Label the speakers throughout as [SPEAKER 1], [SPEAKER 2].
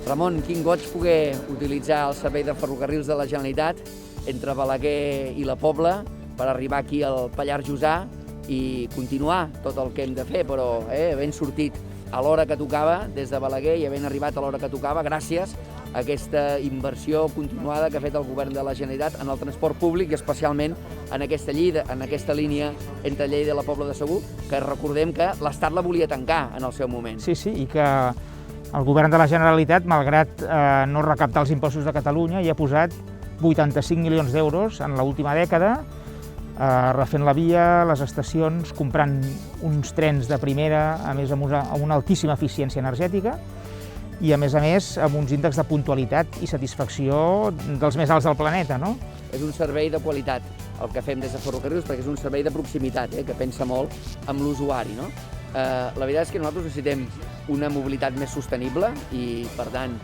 [SPEAKER 1] Ramon, quin goig poder utilitzar el servei de ferrocarrils de la Generalitat entre Balaguer i la Pobla per arribar aquí al Pallars Jussà i continuar tot el que hem de fer, però havent sortit a l'hora que tocava des de Balaguer i havent arribat a l'hora que tocava gràcies a aquesta inversió continuada que ha fet el govern de la Generalitat en el transport públic i especialment en aquesta línia entre Lleida i la Pobla de Segur, que recordem que l'Estat la volia tancar en el seu moment.
[SPEAKER 2] Sí, i que el govern de la Generalitat, malgrat no recaptar els impostos de Catalunya, hi ha posat 85 milions d'euros en l'última dècada, refent la via, les estacions, comprant uns trens de primera, a més amb una altíssima eficiència energètica i, a més, amb uns índexs de puntualitat i satisfacció dels més alts del planeta, no?
[SPEAKER 1] És un servei de qualitat, el que fem des de Ferrocarrils, perquè és un servei de proximitat, que pensa molt amb l'usuari, no? La veritat és que nosaltres necessitem una mobilitat més sostenible i, per tant,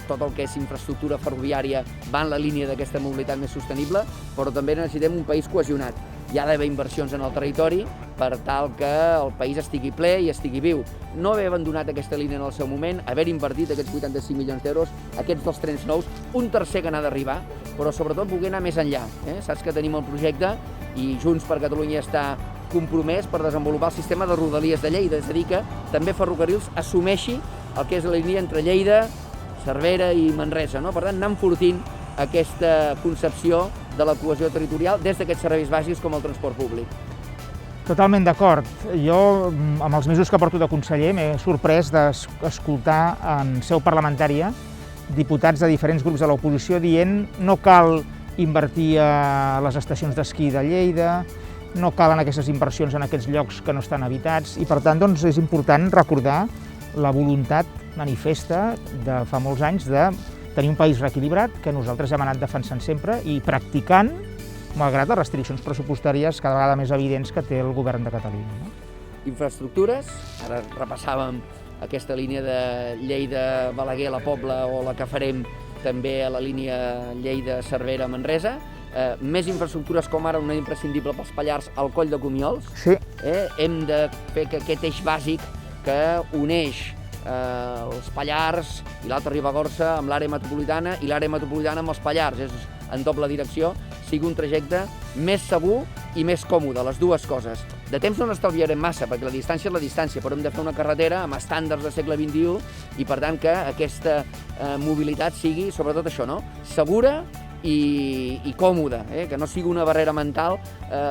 [SPEAKER 1] tot el que és infraestructura ferroviària va en la línia d'aquesta mobilitat més sostenible, però també necessitem un país cohesionat. Hi ha d'haver inversions en el territori per tal que el país estigui ple i estigui viu. No haver abandonat aquesta línia en el seu moment, haver invertit aquests 85 milions d'euros, aquests 2 trens nous, un tercer que n'ha d'arribar, però sobretot poder anar més enllà. Saps que tenim el projecte i Junts per Catalunya està compromès per desenvolupar el sistema de rodalies de Lleida, és a dir, que també Ferrocarrils assumeixi el que és la línia entre Lleida, Cervera i Manresa, no? Per tant, anar enfortint aquesta concepció de la cohesió territorial des d'aquests serveis bàsics com el transport públic.
[SPEAKER 2] Totalment d'acord. Jo, amb els mesos que porto de conseller, m'he sorprès d'escoltar en seu parlamentària diputats de diferents grups de l'oposició dient no cal invertir a les estacions d'esquí de Lleida, no calen aquestes inversions en aquests llocs que no estan habitats i, per tant, doncs, és important recordar la voluntat manifesta de fa molts anys de tenir un país reequilibrat que nosaltres hem anat defensant sempre i practicant, malgrat les restriccions pressupostàries cada vegada més evidents que té el govern de Catalunya. No?
[SPEAKER 1] Infraestructures, ara repassàvem aquesta línia de Lleida-Balaguer a la Pobla o la que farem també a la línia Lleida-Cervera-Manresa, més infraestructures com ara una imprescindible pels Pallars al Coll de Comiols.
[SPEAKER 2] Sí.
[SPEAKER 1] Hem de fer que aquest eix bàsic que uneix els Pallars i l'Alta Ribagorça amb l'àrea metropolitana i l'àrea metropolitana amb els Pallars, és en doble direcció, sigui un trajecte més segur i més còmode, les dues coses. De temps no n'estalviarem massa, perquè la distància és la distància, però hem de fer una carretera amb estàndards del segle XXI i, per tant, que aquesta mobilitat sigui, sobretot això, no? Segura i còmode, que no sigui una barrera mental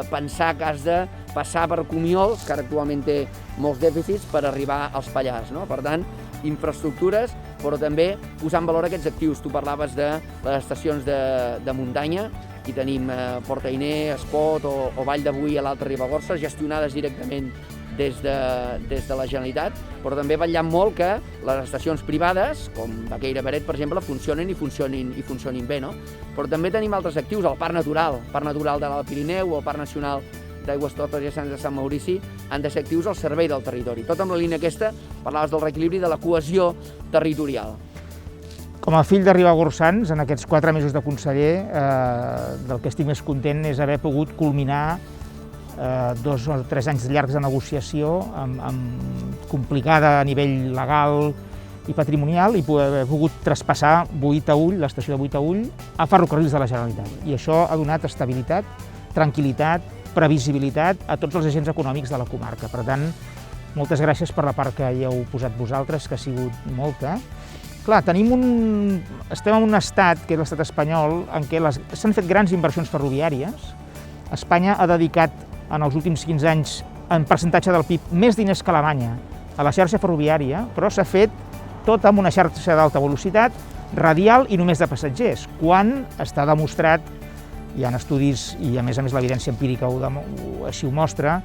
[SPEAKER 1] pensar que has de passar per Comiols, que ara actualment té molts dèficits, per arribar als Pallars. No? Per tant, infraestructures, però també posar en valor aquests actius. Tu parlaves de les estacions de muntanya, i tenim Port Ainé, Espot o Vall de Boí a l'Alta Ribagorça, gestionades directament des de la Generalitat, però també vetllant molt que les estacions privades, com Baqueira Beret, per exemple, funcionin bé, no? Però també tenim altres actius, el Parc Natural de l'Alt Pirineu o el Parc Nacional d'Aigües Totes i Escans de Sant Maurici, han de ser actius al servei del territori. Tot amb la línia aquesta, parlaves del reequilibri de la cohesió territorial.
[SPEAKER 2] Com a fill de ribagorsans, en aquests 4 mesos de conseller, del que estic més content és haver pogut culminar 2 o 3 anys llargs de negociació complicada a nivell legal i patrimonial i haver pogut traspassar Boí-Taüll, l'estació de Boí-Taüll, a Ferrocarrils de la Generalitat. I això ha donat estabilitat, tranquil·litat, previsibilitat a tots els agents econòmics de la comarca. Per tant, moltes gràcies per la part que hi heu posat vosaltres, que ha sigut molta. Clar, estem en un estat, que és l'estat espanyol, en què s'han fet grans inversions ferroviàries. Espanya ha dedicat en els últims 15 anys, en percentatge del PIB, més diners que Alemanya a la xarxa ferroviària, però s'ha fet tot amb una xarxa d'alta velocitat, radial i només de passatgers, quan està demostrat, hi ha estudis i a més l'evidència empírica així ho mostra,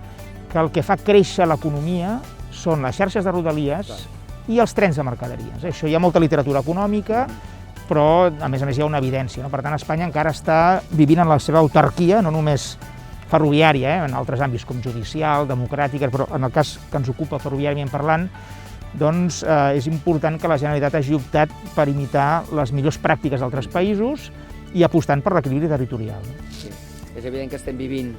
[SPEAKER 2] que el que fa créixer l'economia són les xarxes de rodalies i els trens de mercaderies. Això hi ha molta literatura econòmica, però a més hi ha una evidència. Per tant, Espanya encara està vivint en la seva autarquia, no només ferroviària, en altres àmbits com judicial, democràtica, però en el cas que ens ocupa ferroviàriament parlant, doncs és important que la Generalitat hagi optat per imitar les millors pràctiques d'altres països i apostant per l'equilibri territorial.
[SPEAKER 1] Sí. És evident que estem vivint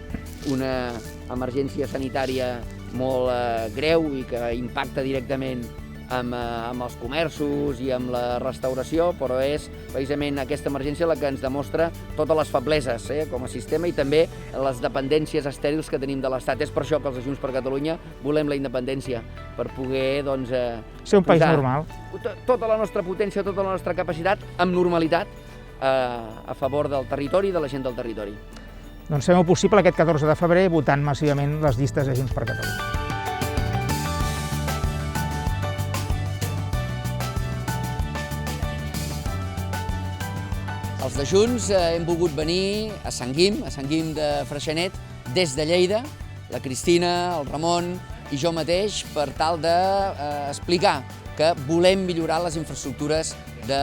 [SPEAKER 1] una emergència sanitària molt greu i que impacta directament amb els comerços i amb la restauració, però és precisament aquesta emergència la que ens demostra totes les febleses com a sistema i també les dependències estèrils que tenim de l'Estat. És per això que els de Junts per Catalunya volem la independència, per poder
[SPEAKER 2] ser un país normal.
[SPEAKER 1] Tota la nostra potència, tota la nostra capacitat, amb normalitat, a favor del territori i de la gent del territori.
[SPEAKER 2] Doncs fem-ho possible aquest 14 de febrer votant massivament les llistes de Junts per Catalunya.
[SPEAKER 1] Els de Junts hem volgut venir a Sant Guim de Freixenet, des de Lleida, la Cristina, el Ramon i jo mateix, per tal d'explicar que volem millorar les infraestructures de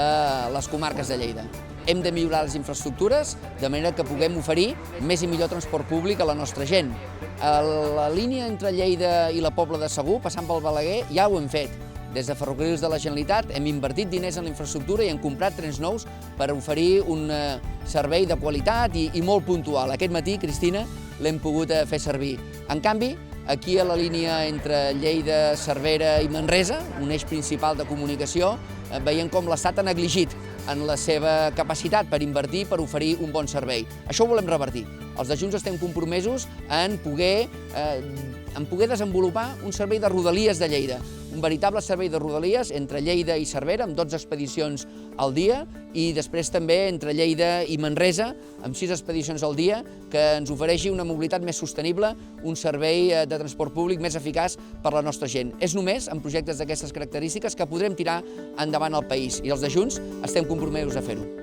[SPEAKER 1] les comarques de Lleida. Hem de millorar les infraestructures de manera que puguem oferir més i millor transport públic a la nostra gent. A la línia entre Lleida i la Pobla de Segur, passant pel Balaguer, ja ho hem fet. Des de Ferrocarrils de la Generalitat hem invertit diners en la infraestructura i hem comprat trens nous per oferir un servei de qualitat i molt puntual. Aquest matí, Cristina, l'hem pogut fer servir. En canvi, aquí a la línia entre Lleida, Cervera i Manresa, un eix principal de comunicació, veiem com l'Estat ha negligit en la seva capacitat per invertir, per oferir un bon servei. Això ho volem revertir. Els de Junts estem compromesos en poder desenvolupar un servei de rodalies de Lleida, un veritable servei de rodalies entre Lleida i Cervera, amb 12 expedicions al dia, i després també entre Lleida i Manresa, amb 6 expedicions al dia, que ens ofereixi una mobilitat més sostenible, un servei de transport públic més eficaç per a la nostra gent. És només en projectes d'aquestes característiques que podrem tirar endavant el país, i els de Junts estem compromesos a fer-ho.